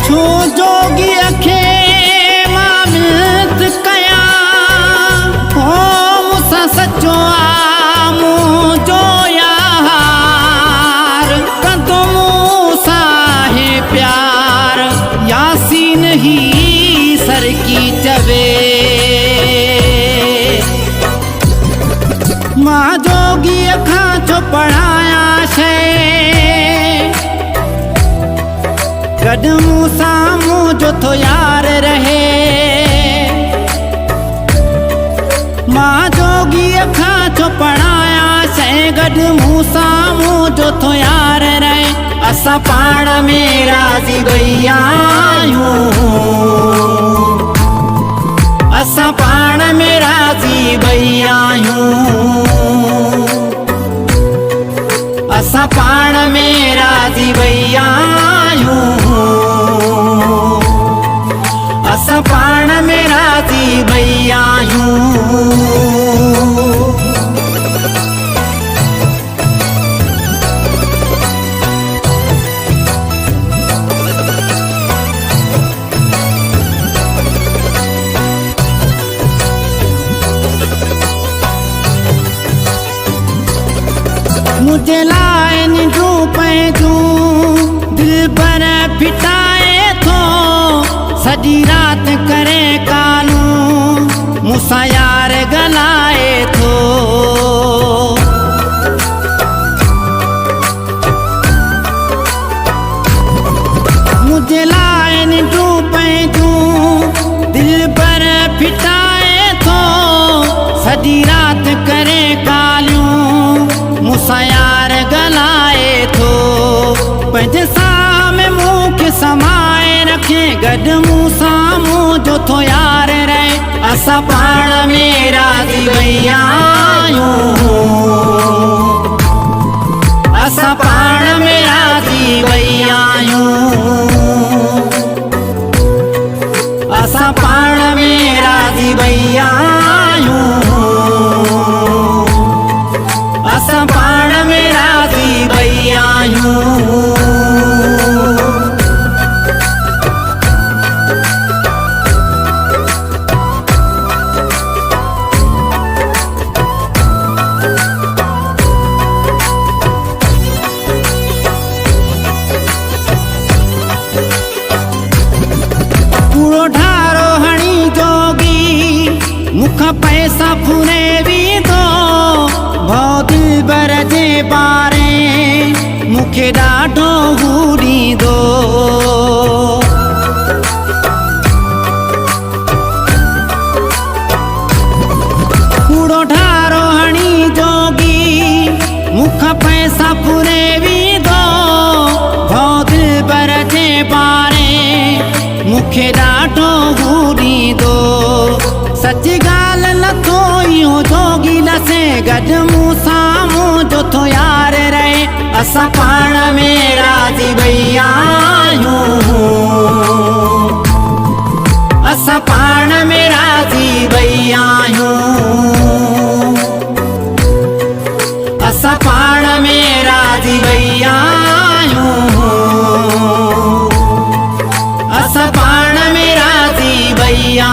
छो जोगी अखे मामित कया हो मुसा सचो आमू जो यार कंदो मूसा है प्यार यासीन ही सर की चवे मां जोगी अखा छो पढ़ाया शे गड मूसा मुझो तो यार रहे मां जोगी अखा छो पढ़ाया से गड मूसा मुझो तो यार रहे असा पाण में राजी भैया असा पाण में राजी भैया असा पाण में राजी भैया असा पाण में राजी भैया मुझे लाए निजू पैजू दिल पर फिटाए थो सजी रात करे कानू मूसा यार गलाए थो मुझे लाए निजू पैजू दिल पर फिटाए थो सजी रात करे कानू मूसा यार गलाए थो पंहिंजे सामे मुख समाए रखे गड मूसा मुझो तो यार रहे असा पाण में राजी भैया असा पाण में राजी भैया असा पाण में राजी भैया असा पाण में राजी भैया पूरो ढारो हणी जोगी मुख पैसा फुने भी दो भौ दिल बर जे बारे मुखे ॾाढो हूरी दो कूड़ो ढारो हणी जोगी मुख पैसा फुरे भी दो भौ दिल बर जे बारे मुखे ॾाढो हूरी दो सच गाल नथो इहो जोगी लसे गड मूसा मुझो तो यार रहे असा पाण में राजी भैया असा पाण में राजी भैया असा पाण में राजी भैया असा पाण में राजी भैया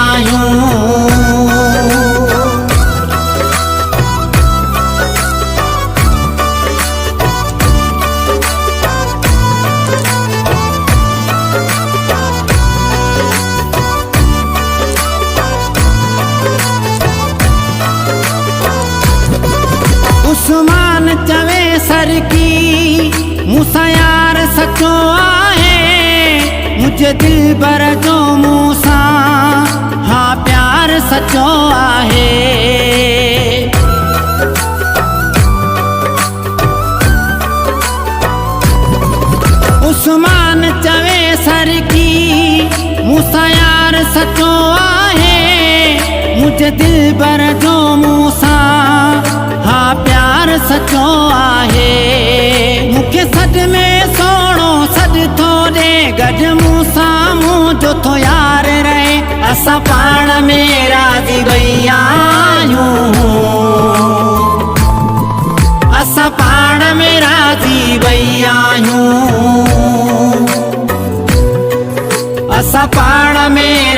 उस्मान चवे सर की मूसा यार सचो आहे मुझे दिल भर जो मूसा हाँ प्यार सचो आहे उस्मान चवे सर की मूसा यार सचो आहे मुझे दिल भर जो मूसा हाँ प्यार सचो आहे मुखे सद में सोनो सद थो दे गड मूसा मुझो तो यार रहे असा पाण में राजी भैया असा पाण में राजी भैया असा पाण में